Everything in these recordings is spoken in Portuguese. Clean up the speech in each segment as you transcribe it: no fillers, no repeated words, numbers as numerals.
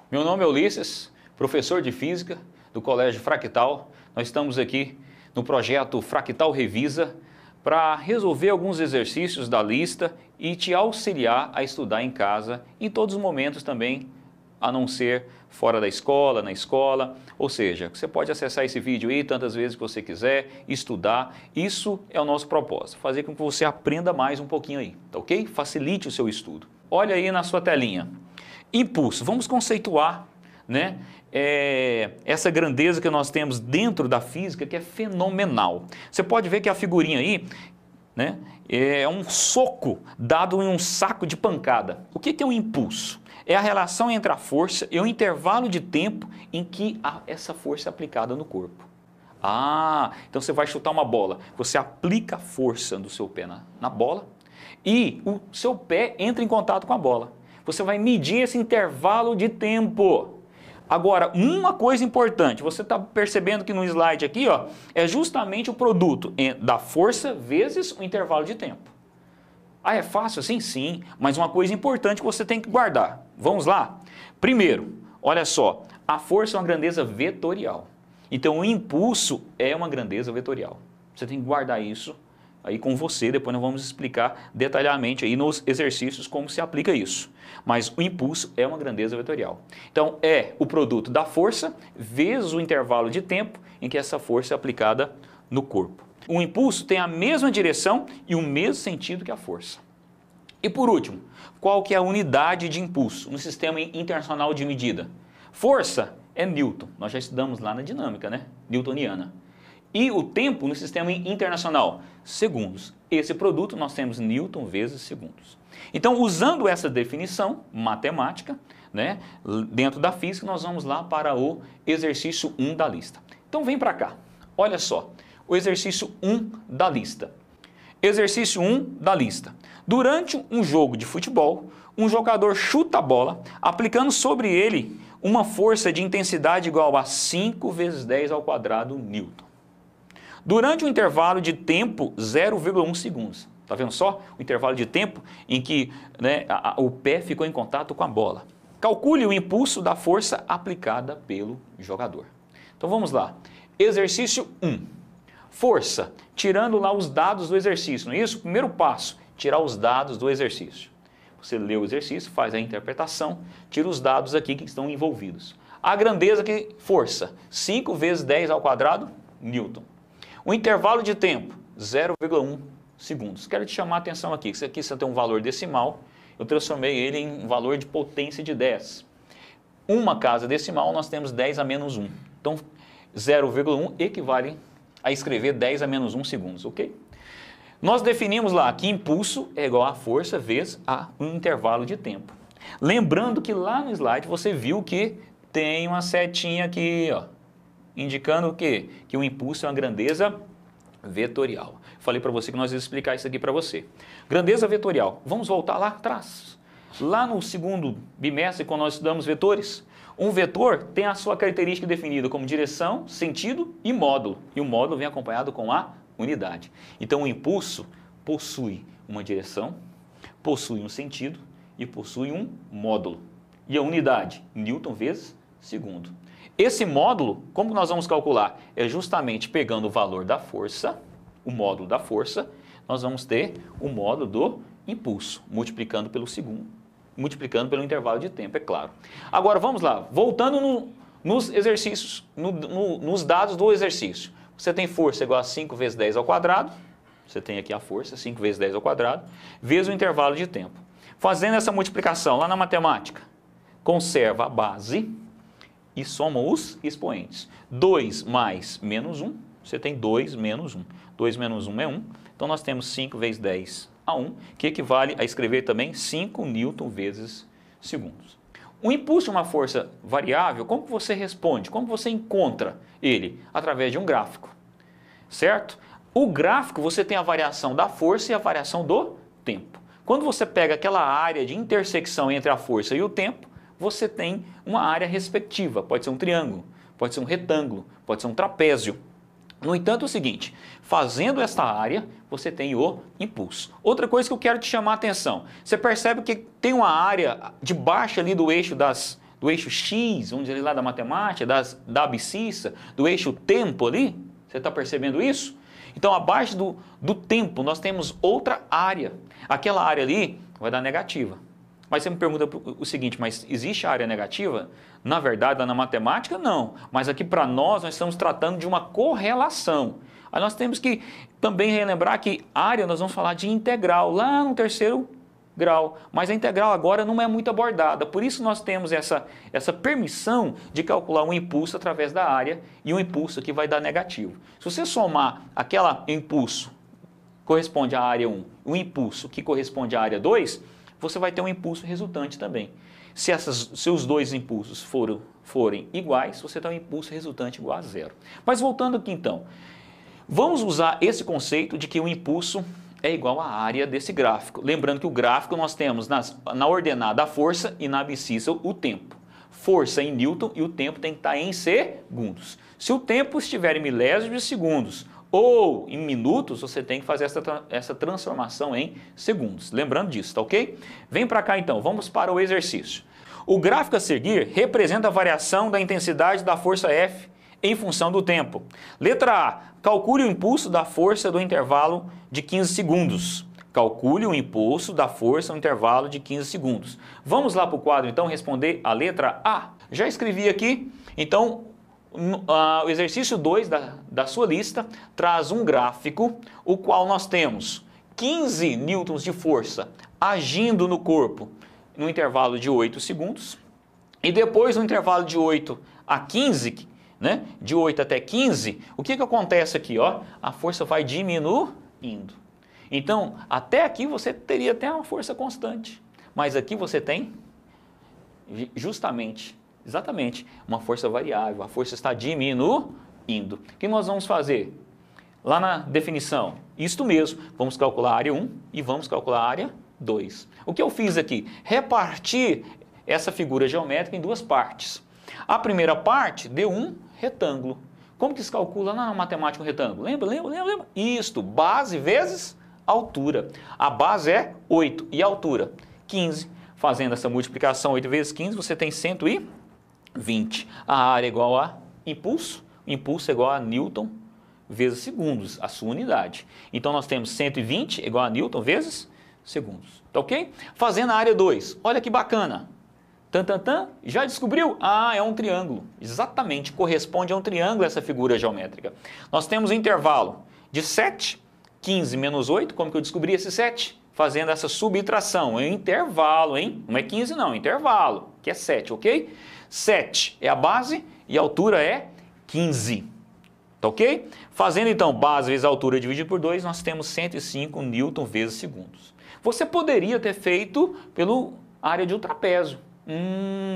Meu nome é Ulisses, professor de Física do Colégio Fractal. Nós estamos aqui no projeto Fractal Revisa para resolver alguns exercícios da lista e te auxiliar a estudar em casa, em todos os momentos também, a não ser fora da escola, na escola. Ou seja, você pode acessar esse vídeo aí tantas vezes que você quiser, estudar. Isso é o nosso propósito, fazer com que você aprenda mais um pouquinho aí, tá ok? Facilite o seu estudo. Olha aí na sua telinha. Impulso, vamos conceituar, né, essa grandeza que nós temos dentro da física, que é fenomenal. Você pode ver que a figurinha aí, né, é um soco dado em um saco de pancada. O que é um impulso? É a relação entre a força e o intervalo de tempo em que essa força é aplicada no corpo. Então você vai chutar uma bola, você aplica a força do seu pé na bola e o seu pé entra em contato com a bola. Você vai medir esse intervalo de tempo. Agora, uma coisa importante, você está percebendo que no slide aqui, ó, é justamente o produto da força vezes o intervalo de tempo. É fácil assim? Sim, mas uma coisa importante que você tem que guardar. Vamos lá? Primeiro, olha só, a força é uma grandeza vetorial. Então, o impulso é uma grandeza vetorial. Você tem que guardar isso aí com você, depois nós vamos explicar detalhadamente aí nos exercícios como se aplica isso. Mas o impulso é uma grandeza vetorial. Então, é o produto da força vezes o intervalo de tempo em que essa força é aplicada no corpo. O impulso tem a mesma direção e o mesmo sentido que a força. E por último, qual que é a unidade de impulso no sistema internacional de medida? Força é Newton, nós já estudamos lá na dinâmica, né? Newtoniana. E o tempo no sistema internacional? Segundos. Esse produto nós temos Newton vezes segundos. Então, usando essa definição matemática, né, dentro da física, nós vamos lá para o exercício 1 da lista. Então, vem para cá. Olha só, o exercício 1 da lista. Exercício 1 da lista. Durante um jogo de futebol, um jogador chuta a bola, aplicando sobre ele uma força de intensidade igual a 5 vezes 10 ao quadrado Newton. Durante um intervalo de tempo 0,1 segundos. Está vendo só? O intervalo de tempo em que, né, o pé ficou em contato com a bola. Calcule o impulso da força aplicada pelo jogador. Então vamos lá. Exercício 1. Força. Tirando lá os dados do exercício, não é isso? Primeiro passo, tirar os dados do exercício. Você lê o exercício, faz a interpretação, tira os dados aqui que estão envolvidos. A grandeza que força. 5 vezes 10 ao quadrado, Newton. O intervalo de tempo, 0,1 segundos. Quero te chamar a atenção aqui, que aqui você tem um valor decimal, eu transformei ele em um valor de potência de 10. Uma casa decimal, nós temos 10 a menos 1. Então, 0,1 equivale a escrever 10 a menos 1 segundos, ok? Nós definimos lá que impulso é igual a força vezes um intervalo de tempo. Lembrando que lá no slide você viu que tem uma setinha aqui, ó, indicando o quê? Que o impulso é uma grandeza vetorial. Falei para você que nós íamos explicar isso aqui para você. Grandeza vetorial. Vamos voltar lá atrás. Lá no segundo bimestre, quando nós estudamos vetores, um vetor tem a sua característica definida como direção, sentido e módulo. E o módulo vem acompanhado com a unidade. Então o impulso possui uma direção, possui um sentido e possui um módulo. E a unidade, Newton vezes segundo. Esse módulo, como nós vamos calcular? É justamente pegando o valor da força, o módulo da força, nós vamos ter o módulo do impulso, multiplicando pelo segundo, multiplicando pelo intervalo de tempo, é claro. Agora vamos lá, voltando nos exercícios, nos dados do exercício. Você tem força igual a 5 vezes 10 ao quadrado, você tem aqui a força, 5 vezes 10 ao quadrado, vezes o intervalo de tempo. Fazendo essa multiplicação lá na matemática, conserva a base e soma os expoentes. 2 mais menos 1, você tem 2 menos 1. 2 menos 1 é 1, então nós temos 5 vezes 10 a 1, que equivale a escrever também 5 newton vezes segundos. O impulso é uma força variável, como você responde? Como você encontra ele? Através de um gráfico, certo? O gráfico você tem a variação da força e a variação do tempo. Quando você pega aquela área de intersecção entre a força e o tempo, você tem uma área respectiva, pode ser um triângulo, pode ser um retângulo, pode ser um trapézio. No entanto, é o seguinte, fazendo esta área, você tem o impulso. Outra coisa que eu quero te chamar a atenção, você percebe que tem uma área debaixo ali do eixo do eixo X, vamos dizer lá da matemática, da abscissa, do eixo tempo ali? Você está percebendo isso? Então, abaixo do tempo, nós temos outra área. Aquela área ali vai dar negativa. Mas você me pergunta o seguinte, mas existe a área negativa? Na verdade, lá na matemática, não. Mas aqui para nós estamos tratando de uma correlação. Aí nós temos que também relembrar que área, nós vamos falar de integral, lá no terceiro grau. Mas a integral agora não é muito abordada. Por isso nós temos essa permissão de calcular um impulso através da área e um impulso que vai dar negativo. Se você somar aquele impulso que corresponde à área 1, o impulso que corresponde à área 2, você vai ter um impulso resultante também. Se os dois impulsos forem iguais, você tem um impulso resultante igual a zero. Mas voltando aqui então, vamos usar esse conceito de que o impulso é igual à área desse gráfico. Lembrando que o gráfico nós temos na ordenada a força e na abscissa o tempo. Força em Newton e o tempo tem que estar em segundos. Se o tempo estiver em milésimos de segundos ou em minutos, você tem que fazer essa transformação em segundos. Lembrando disso, tá ok? Vem para cá então, vamos para o exercício. O gráfico a seguir representa a variação da intensidade da força F em função do tempo. Letra A. Calcule o impulso da força do intervalo de 15 segundos. Calcule o impulso da força no intervalo de 15 segundos. Vamos lá para o quadro então responder a letra A. Já escrevi aqui, então o exercício 2 da sua lista traz um gráfico, o qual nós temos 15 newtons de força agindo no corpo no intervalo de 8 segundos. E depois no intervalo de 8 a 15, né? De 8 até 15, o que acontece aqui? Ó? A força vai diminuindo. Então, até aqui você teria até uma força constante. Mas aqui você tem exatamente, uma força variável. A força está diminuindo. O que nós vamos fazer? Lá na definição, isto mesmo. Vamos calcular a área 1 e vamos calcular a área 2. O que eu fiz aqui? Repartir essa figura geométrica em duas partes. A primeira parte deu um retângulo. Como que se calcula na matemática um retângulo? Lembra? Isto, base vezes altura. A base é 8 e a altura 15. Fazendo essa multiplicação 8 vezes 15, você tem 120. A área é igual a impulso. Impulso é igual a Newton vezes segundos, a sua unidade. Então nós temos 120 igual a Newton vezes segundos. Tá ok? Fazendo a área 2. Olha que bacana. Já descobriu? Ah, é um triângulo. Exatamente, corresponde a um triângulo essa figura geométrica. Nós temos um intervalo de 7, 15 menos 8. Como que eu descobri esse 7? Fazendo essa subtração. É um intervalo, hein? Não é 15 não, é intervalo, que é 7, ok? 7 é a base e a altura é 15. Tá ok? Fazendo então base vezes altura dividido por 2, nós temos 105 newton vezes segundos. Você poderia ter feito pela área de um trapézio.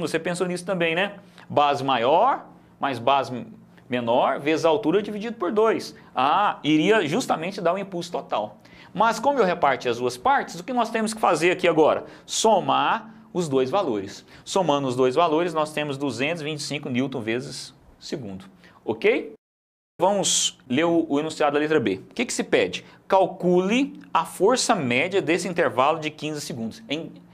Você pensou nisso também, né? Base maior mais base menor vezes a altura dividido por 2. Iria justamente dar o impulso total. Mas como eu reparti as duas partes, o que nós temos que fazer aqui agora? Somar os dois valores. Somando os dois valores, nós temos 225 newton vezes segundo. Ok? Vamos ler o enunciado da letra B. O que se pede? Calcule a força média desse intervalo de 15 segundos.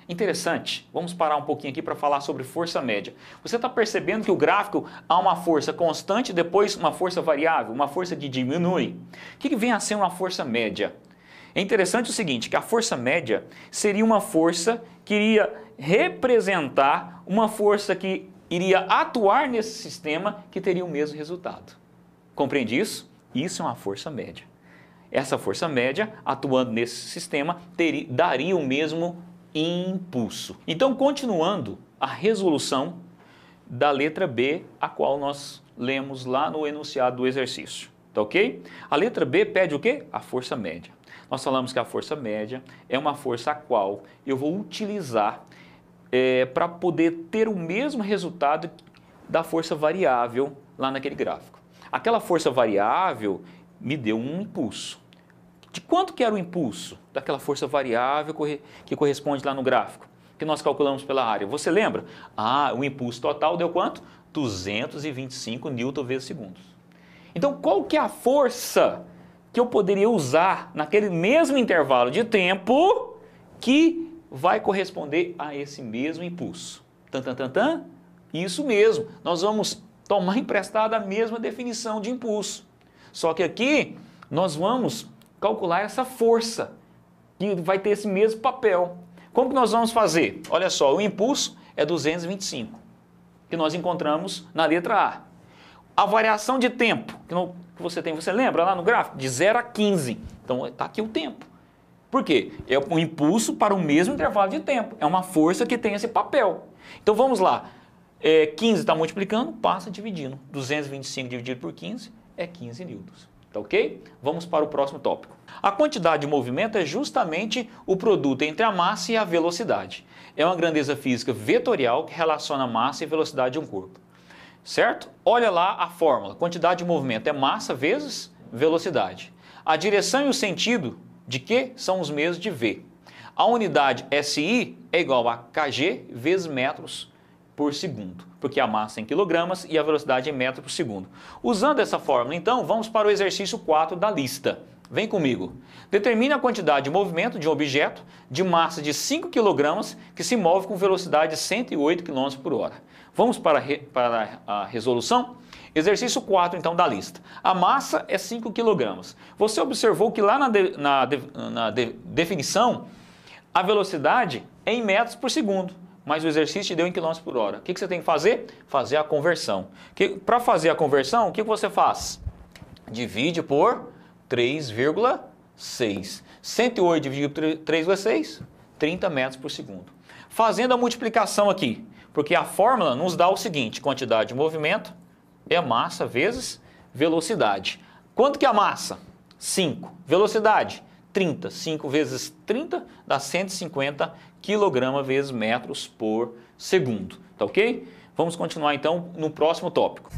Interessante, vamos parar um pouquinho aqui para falar sobre força média. Você está percebendo que o gráfico há uma força constante, depois uma força variável, uma força que diminui. O que vem a ser uma força média? É interessante o seguinte, que a força média seria uma força que iria representar uma força que iria atuar nesse sistema que teria o mesmo resultado. Compreende isso? Isso é uma força média. Essa força média, atuando nesse sistema, daria o mesmo impulso. Então, continuando a resolução da letra B, a qual nós lemos lá no enunciado do exercício. Tá ok? A letra B pede o quê? A força média. Nós falamos que a força média é uma força a qual eu vou utilizar para poder ter o mesmo resultado da força variável lá naquele gráfico. Aquela força variável me deu um impulso. De quanto que era o impulso daquela força variável que corresponde lá no gráfico, que nós calculamos pela área? Você lembra? O impulso total deu quanto? 225 newton vezes segundos. Então, qual que é a força que eu poderia usar naquele mesmo intervalo de tempo que vai corresponder a esse mesmo impulso? Isso mesmo, nós vamos tomar emprestada a mesma definição de impulso. Só que aqui nós vamos calcular essa força, que vai ter esse mesmo papel. Como que nós vamos fazer? Olha só, o impulso é 225, que nós encontramos na letra A. A variação de tempo que você tem, você lembra lá no gráfico? De 0 a 15. Então está aqui o tempo. Por quê? É um impulso para o mesmo intervalo de tempo. É uma força que tem esse papel. Então vamos lá. 15 está multiplicando, passa dividindo. 225 dividido por 15 é 15 newtons. Tá ok? Vamos para o próximo tópico. A quantidade de movimento é justamente o produto entre a massa e a velocidade. É uma grandeza física vetorial que relaciona a massa e velocidade de um corpo. Certo? Olha lá a fórmula. Quantidade de movimento é massa vezes velocidade. A direção e o sentido de Q são os mesmos de V. A unidade SI é igual a kg vezes metros por segundo, porque a massa é em quilogramas e a velocidade é em metros por segundo. Usando essa fórmula, então, vamos para o exercício 4 da lista. Vem comigo. Determine a quantidade de movimento de um objeto de massa de 5 kg que se move com velocidade de 108 km por hora. Vamos para a resolução? Exercício 4, então, da lista. A massa é 5 kg. Você observou que lá na definição, a velocidade é em metros por segundo, mas o exercício deu em quilômetros por hora. O que você tem que fazer? Fazer a conversão. Para fazer a conversão, o que você faz? Divide por 3,6. 108 dividido por 3,6, 30 metros por segundo. Fazendo a multiplicação aqui, porque a fórmula nos dá o seguinte: quantidade de movimento é massa vezes velocidade. Quanto que é a massa? 5. Velocidade? 30. 5 vezes 30 dá 150 kg vezes metros por segundo. Tá ok? Vamos continuar então no próximo tópico.